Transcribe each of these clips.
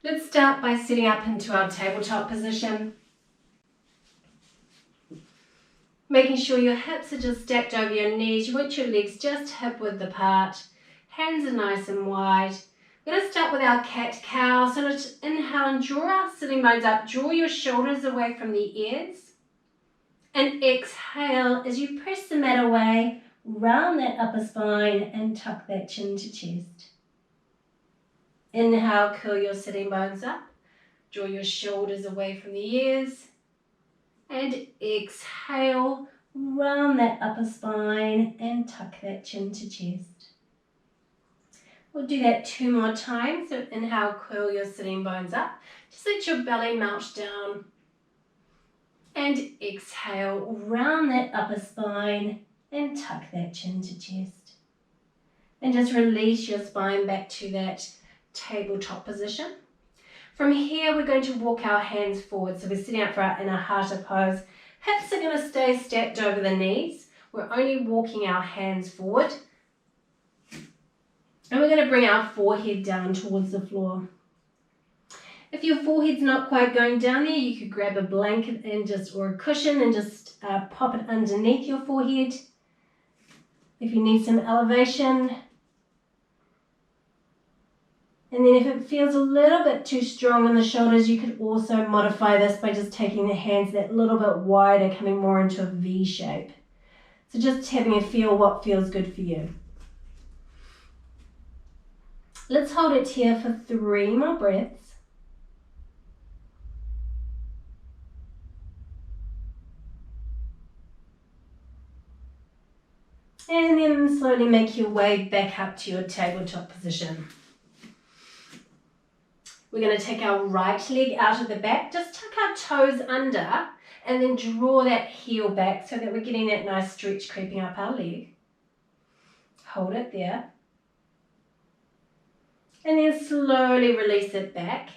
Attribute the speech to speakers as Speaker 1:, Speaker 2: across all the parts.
Speaker 1: Let's start by sitting up into our tabletop position. Making sure your hips are just stacked over your knees. You want your legs just hip width apart. Hands are nice and wide. We're going to start with our cat-cow. So let's inhale and draw our sitting bones up. Draw your shoulders away from the ears. And exhale as you press the mat away. Round that upper spine and tuck that chin to chest. Inhale, curl your sitting bones up. Draw your shoulders away from the ears. And exhale, round that upper spine and tuck that chin to chest. We'll do that 2 more times. So inhale, curl your sitting bones up. Just let your belly melt down. And exhale, round that upper spine and tuck that chin to chest. And just release your spine back to that tabletop position. From here, we're going to walk our hands forward. So we're sitting up in a hatha pose. Hips are going to stay stacked over the knees. We're only walking our hands forward. And we're going to bring our forehead down towards the floor. If your forehead's not quite going down there, you could grab a blanket or a cushion and just pop it underneath your forehead. If you need some elevation. And then if it feels a little bit too strong on the shoulders, you could also modify this by just taking the hands that little bit wider, coming more into a V shape. So just having a feel what feels good for you. Let's hold it here for 3 more breaths. And then slowly make your way back up to your tabletop position. We're going to take our right leg out of the back, just tuck our toes under and then draw that heel back so that we're getting that nice stretch creeping up our leg. Hold it there. And then slowly release it back.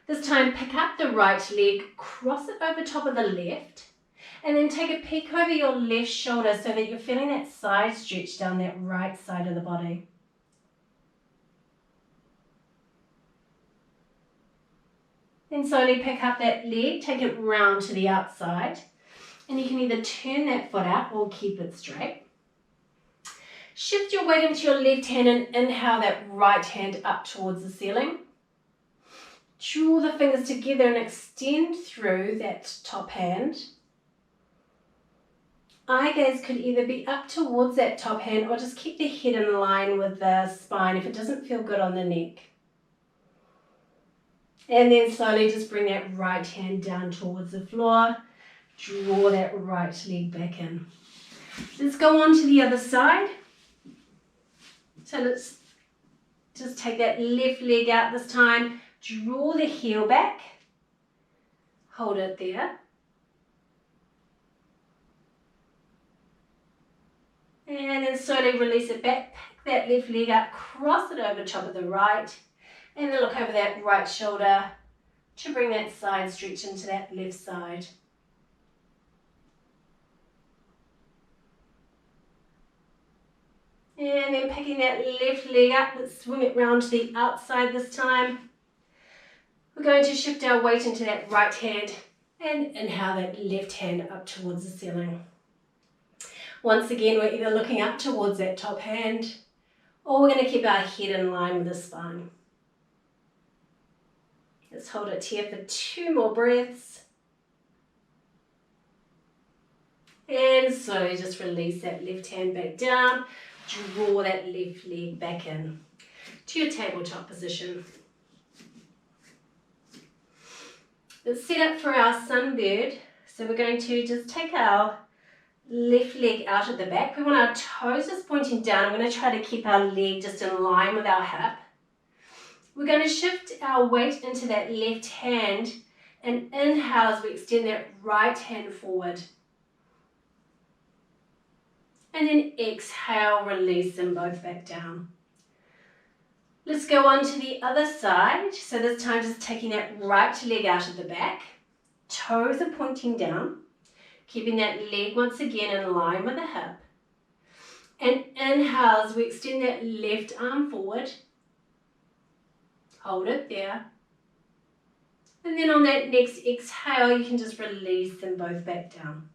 Speaker 1: This time pick up the right leg, cross it over top of the left, and then take a peek over your left shoulder so that you're feeling that side stretch down that right side of the body. Then slowly pick up that leg, take it round to the outside, and you can either turn that foot out or keep it straight. Shift your weight into your left hand and inhale that right hand up towards the ceiling. Draw the fingers together and extend through that top hand. Eye gaze could either be up towards that top hand or just keep the head in line with the spine if it doesn't feel good on the neck. And then slowly just bring that right hand down towards the floor. Draw that right leg back in. Let's go on to the other side. So let's just take that left leg out this time. Draw the heel back. Hold it there. And then slowly release it back. Pick that left leg up, cross it over top of the right. And then look over that right shoulder to bring that side stretch into that left side. And then picking that left leg up, let's swing it round to the outside this time. We're going to shift our weight into that right hand and inhale that left hand up towards the ceiling. Once again, we're either looking up towards that top hand or we're going to keep our head in line with the spine. Let's hold it here for 2 more breaths. And slowly just release that left hand back down. Draw that left leg back in to your tabletop position. Let's set up for our sunbird. So we're going to just take our left leg out at the back. We want our toes just pointing down. I'm going to try to keep our leg just in line with our hip. We're going to shift our weight into that left hand and inhale as we extend that right hand forward. And then exhale, release them both back down. Let's go on to the other side. So this time just taking that right leg out of the back. Toes are pointing down. Keeping that leg once again in line with the hip. And inhale as we extend that left arm forward. Hold it there. And then on that next exhale, you can just release them both back down.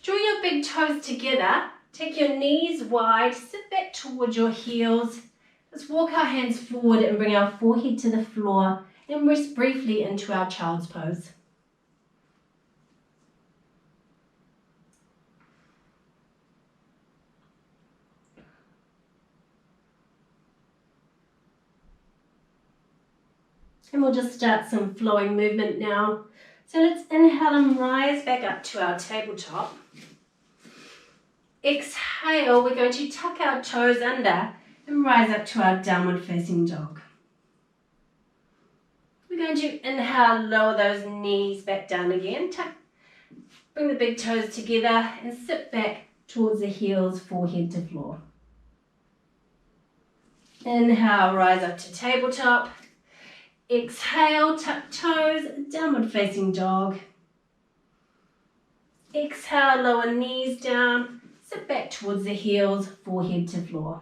Speaker 1: Draw your big toes together. Take your knees wide, sit back towards your heels. Let's walk our hands forward and bring our forehead to the floor and rest briefly into our child's pose. And we'll just start some flowing movement now. So let's inhale and rise back up to our tabletop. Exhale, we're going to tuck our toes under and rise up to our downward facing dog. We're going to inhale, lower those knees back down again. Bring the big toes together and sit back towards the heels, forehead to floor. Inhale, rise up to tabletop. Exhale, tuck toes, downward facing dog. Exhale, lower knees down, sit back towards the heels, forehead to floor.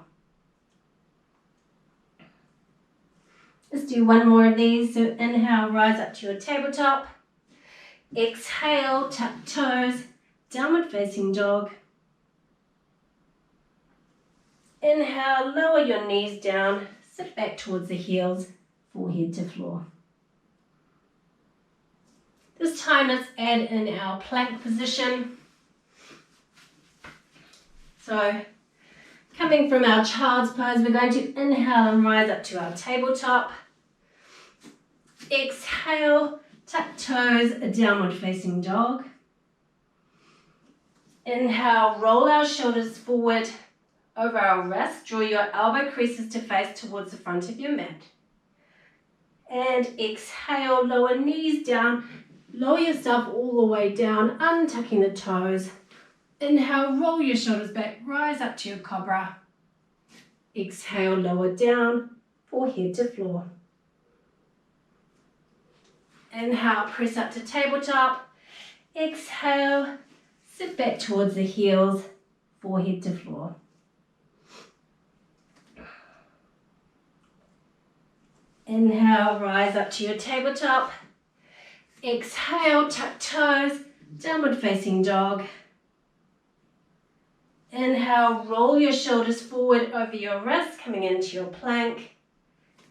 Speaker 1: Let's do one more of these. So inhale, rise up to your tabletop. Exhale, tuck toes, downward facing dog. Inhale, lower your knees down, sit back towards the heels, forehead to floor. This time let's add in our plank position. So coming from our child's pose, we're going to inhale and rise up to our tabletop. Exhale, tuck toes, a downward facing dog. Inhale, roll our shoulders forward over our wrists. Draw your elbow creases to face towards the front of your mat. And exhale, lower knees down, lower yourself all the way down, untucking the toes. Inhale, roll your shoulders back, rise up to your cobra. Exhale, lower down, forehead to floor. Inhale, press up to tabletop. Exhale, sit back towards the heels, forehead to floor. Inhale, rise up to your tabletop. Exhale, tuck toes, downward facing dog. Inhale, roll your shoulders forward over your wrists, coming into your plank.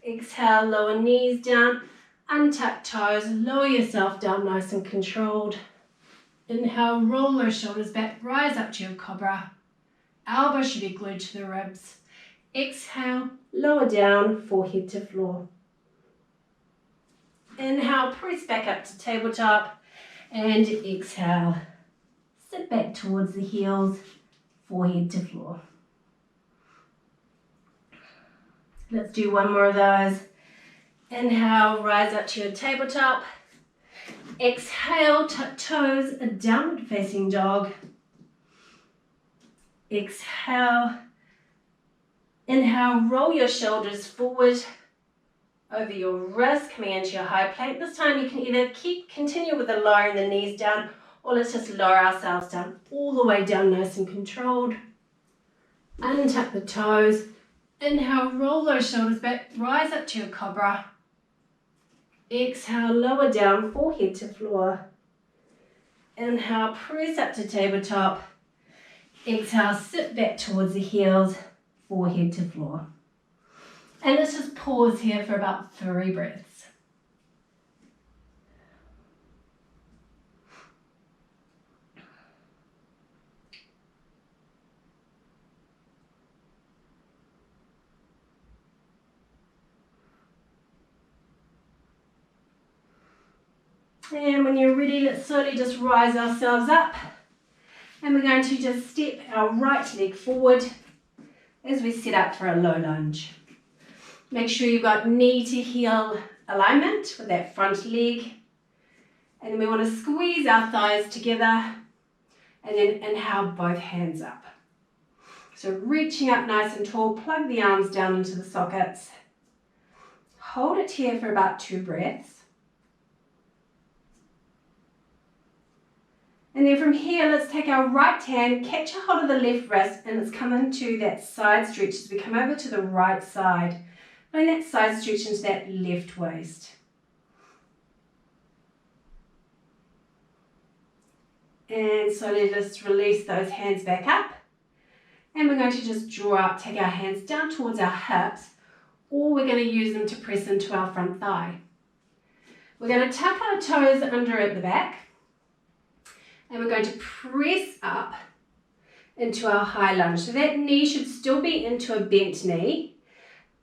Speaker 1: Exhale, lower knees down, untuck toes, lower yourself down nice and controlled. Inhale, roll those shoulders back, rise up to your cobra. Elbows should be glued to the ribs. Exhale, lower down, forehead to floor. Inhale, press back up to tabletop, and exhale, sit back towards the heels, forehead to floor. Let's do one more of those. Inhale, rise up to your tabletop. Exhale, tuck toes, a downward facing dog. Exhale. Inhale, roll your shoulders forward over your wrists, coming into your high plank. This time you can either continue with the lowering the knees down, or let's just lower ourselves down all the way down nice and controlled. Untuck the toes. Inhale, roll those shoulders back, rise up to your cobra. Exhale, lower down, forehead to floor. Inhale, press up to tabletop. Exhale, sit back towards the heels, forehead to floor. And let's just pause here for about 3 breaths. And when you're ready, let's slowly just rise ourselves up. And we're going to just step our right leg forward as we set up for a low lunge. Make sure you've got knee to heel alignment with that front leg. And then we want to squeeze our thighs together and then inhale both hands up. So reaching up nice and tall, plug the arms down into the sockets. Hold it here for about 2 breaths. And then from here, let's take our right hand, catch a hold of the left wrist, and let's come into that side stretch as we come over to the right side. Bring that side stretch into that left waist. And slowly just release those hands back up. And we're going to just draw up, take our hands down towards our hips, or we're going to use them to press into our front thigh. We're going to tuck our toes under at the back, and we're going to press up into our high lunge. So that knee should still be into a bent knee,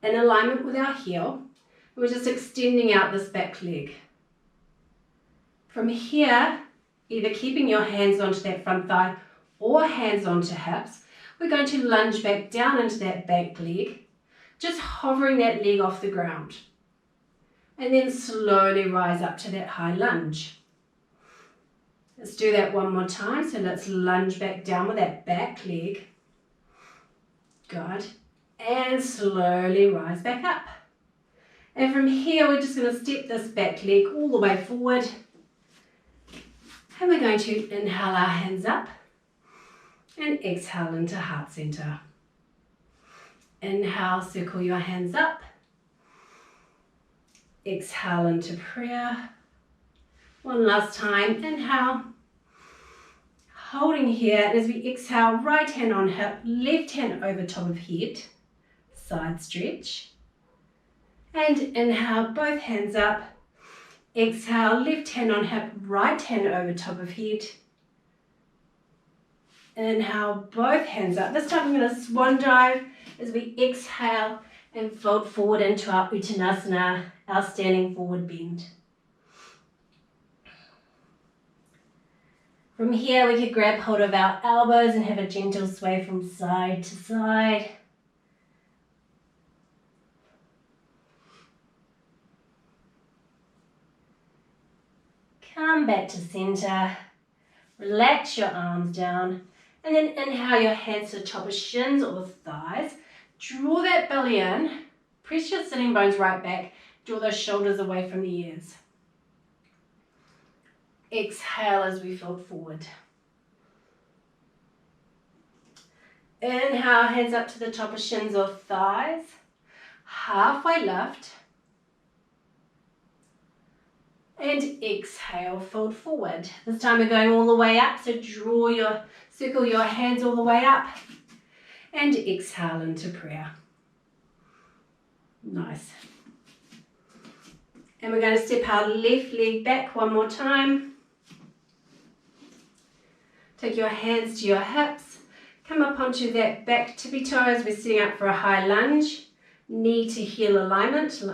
Speaker 1: in alignment with our heel. We're just extending out this back leg. From here, either keeping your hands onto that front thigh or hands onto hips, we're going to lunge back down into that back leg, just hovering that leg off the ground. And then slowly rise up to that high lunge. Let's do that one more time. So let's lunge back down with that back leg. Good. And slowly rise back up. And from here, we're just going to step this back leg all the way forward. And we're going to inhale our hands up and exhale into heart center. Inhale, circle your hands up. Exhale into prayer. One last time, inhale. Holding here, and as we exhale, right hand on hip, left hand over top of head, side stretch. And inhale, both hands up. Exhale, left hand on hip, right hand over top of head. Inhale, both hands up. This time we're going to swan dive as we exhale and fold forward into our Uttanasana, our standing forward bend. From here, we could grab hold of our elbows and have a gentle sway from side to side. Come back to center. Relax your arms down. And then inhale your hands to the top of shins or the thighs. Draw that belly in. Press your sitting bones right back. Draw those shoulders away from the ears. Exhale as we fold forward. Inhale, hands up to the top of shins or thighs. Halfway lift. And exhale, fold forward. This time we're going all the way up, so circle your hands all the way up. And exhale into prayer. Nice. And we're going to step our left leg back one more time. Take your hands to your hips. Come up onto that back tippy toe as we're sitting up for a high lunge. Knee to heel alignment,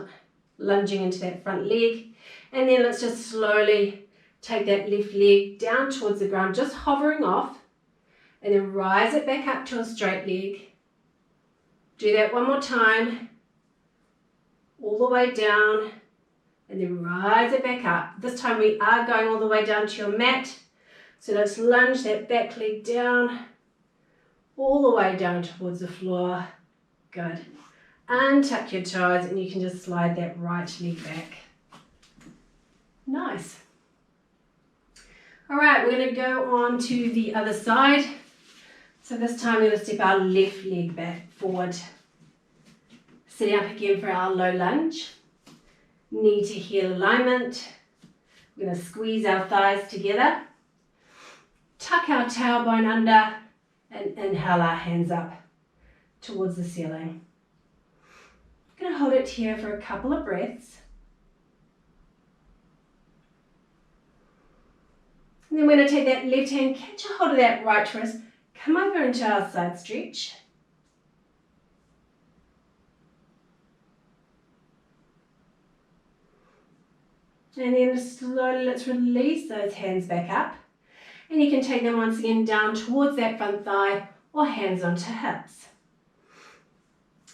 Speaker 1: lunging into that front leg. And then let's just slowly take that left leg down towards the ground, just hovering off. And then rise it back up to a straight leg. Do that one more time. All the way down. And then rise it back up. This time we are going all the way down to your mat. So let's lunge that back leg down. All the way down towards the floor. Good. Untuck your toes and you can just slide that right leg back. Nice. All right, we're going to go on to the other side. So this time we're going to step our left leg back forward. Sitting up again for our low lunge. Knee to heel alignment. We're going to squeeze our thighs together. Tuck our tailbone under and inhale our hands up towards the ceiling. I'm going to hold it here for a couple of breaths. And then we're going to take that left hand, catch a hold of that right wrist, come over into our side stretch. And then slowly let's release those hands back up. And you can take them once again down towards that front thigh or hands onto hips.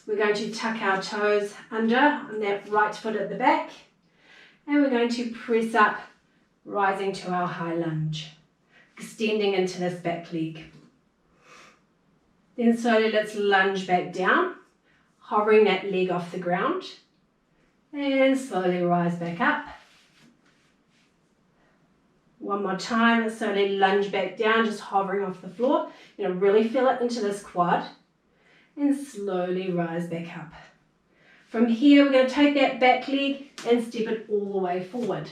Speaker 1: We're going to tuck our toes under on that right foot at the back. And we're going to press up, rising to our high lunge, extending into this back leg. Then slowly let's lunge back down, hovering that leg off the ground. And slowly rise back up. One more time, let's slowly lunge back down, just hovering off the floor. You're going to really feel it into this quad. And slowly rise back up. From here, we're going to take that back leg and step it all the way forward.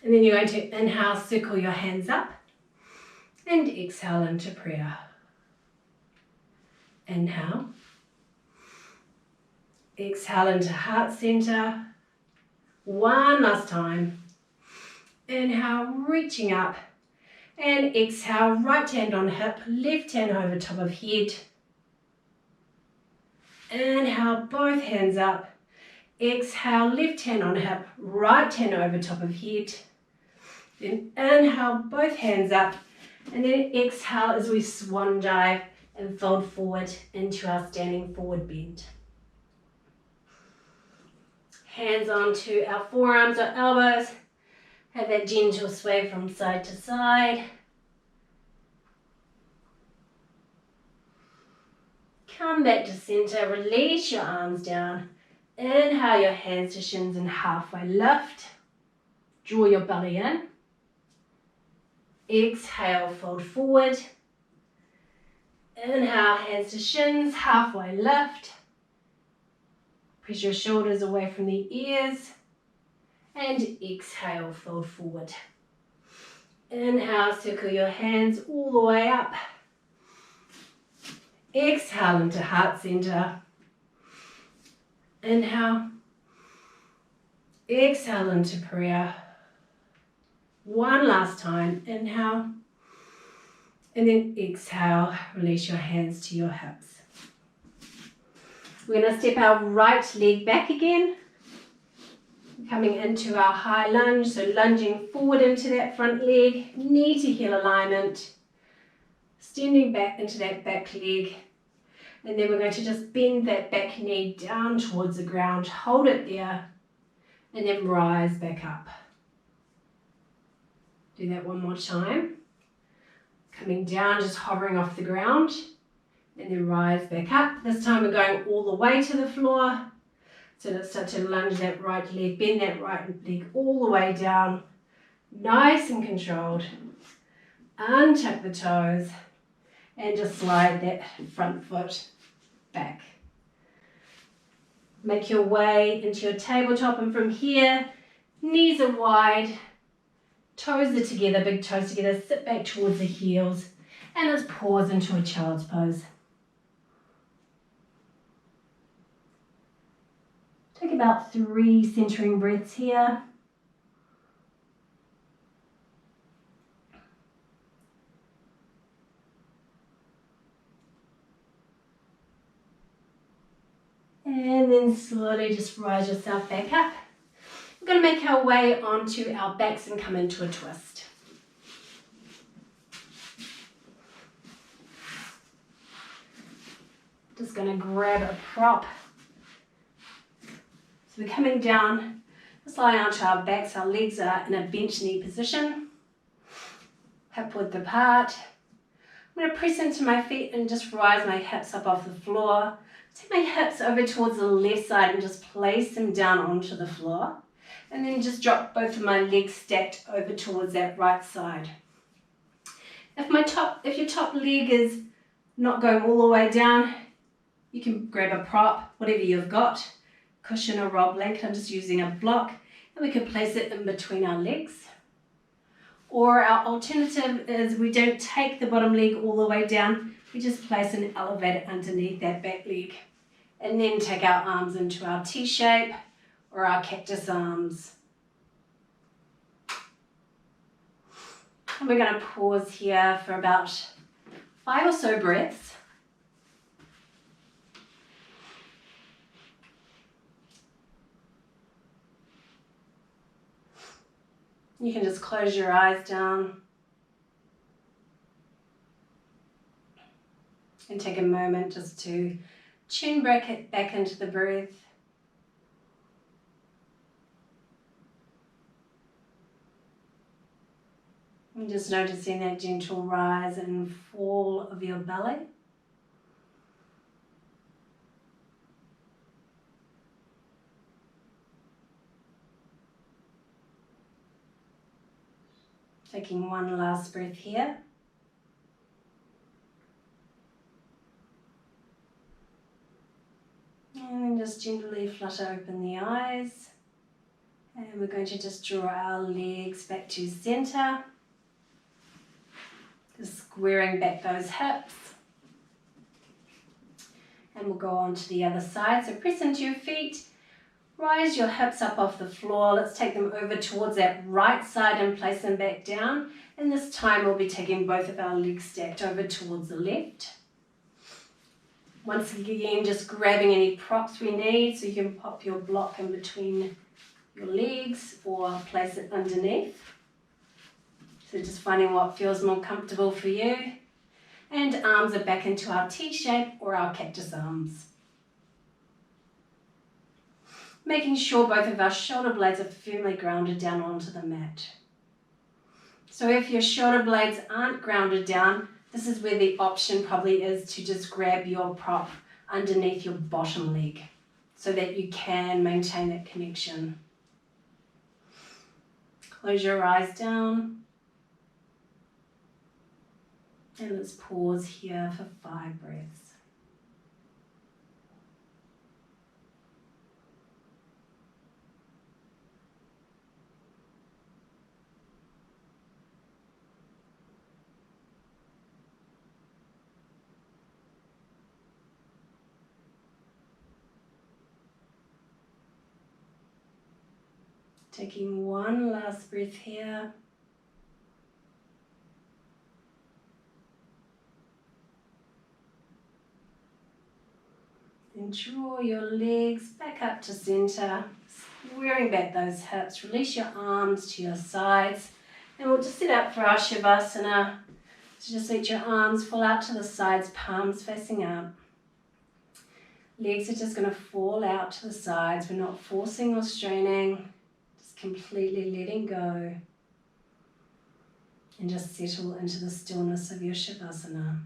Speaker 1: And then you're going to inhale, circle your hands up, and exhale into prayer. Inhale. Exhale into heart center. One last time. Inhale, reaching up. And exhale, right hand on hip, left hand over top of head. Inhale, both hands up. Exhale, left hand on hip, right hand over top of head. Then inhale, both hands up. And then exhale as we swan dive and fold forward into our standing forward bend. Hands onto our forearms or elbows. Have that gentle sway from side to side. Come back to center, release your arms down. Inhale your hands to shins and halfway lift. Draw your belly in. Exhale, fold forward. Inhale, hands to shins, halfway lift. Press your shoulders away from the ears. And exhale, fold forward. Inhale, circle your hands all the way up. Exhale into heart center. Inhale. Exhale into prayer. One last time. Inhale. And then exhale, release your hands to your hips. We're going to step our right leg back again. Coming into our high lunge, so lunging forward into that front leg, knee to heel alignment. Extending back into that back leg. And then we're going to just bend that back knee down towards the ground, hold it there, and then rise back up. Do that one more time. Coming down, just hovering off the ground, and then rise back up. This time we're going all the way to the floor. So let's start to lunge that right leg, bend that right leg all the way down, nice and controlled. Untuck the toes, and just slide that front foot back. Make your way into your tabletop, and from here, knees are wide, toes are together, big toes together, sit back towards the heels, and let's pause into a child's pose. Take about 3 centering breaths here. And then slowly just rise yourself back up. We're going to make our way onto our backs and come into a twist. Just going to grab a prop. So we're coming down, just lying onto our backs. Our legs are in a bench knee position. Hip width apart. I'm going to press into my feet and just rise my hips up off the floor. Take my hips over towards the left side and just place them down onto the floor. And then just drop both of my legs stacked over towards that right side. If your top leg is not going all the way down, you can grab a prop, whatever you've got, cushion or roll blanket. I'm just using a block, and we can place it in between our legs. Or our alternative is we don't take the bottom leg all the way down, we just place an elevator underneath that back leg. And then take our arms into our T-shape or our cactus arms. And we're going to pause here for about 5 or so breaths. You can just close your eyes down and take a moment just to tune back into the breath. And just noticing that gentle rise and fall of your belly. Taking one last breath here. And then just gently flutter open the eyes And we're going to just draw our legs back to center. Just squaring back those hips. And we'll go on to the other side. So press into your feet. Rise your hips up off the floor. Let's take them over towards that right side and place them back down. And this time we'll be taking both of our legs stacked over towards the left. Once again, just grabbing any props we need, so you can pop your block in between your legs or place it underneath. So just finding what feels more comfortable for you. And arms are back into our T shape or our cactus arms. Making sure both of our shoulder blades are firmly grounded down onto the mat. So if your shoulder blades aren't grounded down, this is where the option probably is to just grab your prop underneath your bottom leg so that you can maintain that connection. Close your eyes down. And let's pause here for 5 breaths. Taking one last breath here. Then draw your legs back up to center, squaring back those hips. Release your arms to your sides. And we'll just sit up for our Shavasana. So just let your arms fall out to the sides, palms facing up. Legs are just going to fall out to the sides. We're not forcing or straining. Completely letting go and just settle into the stillness of your Shavasana.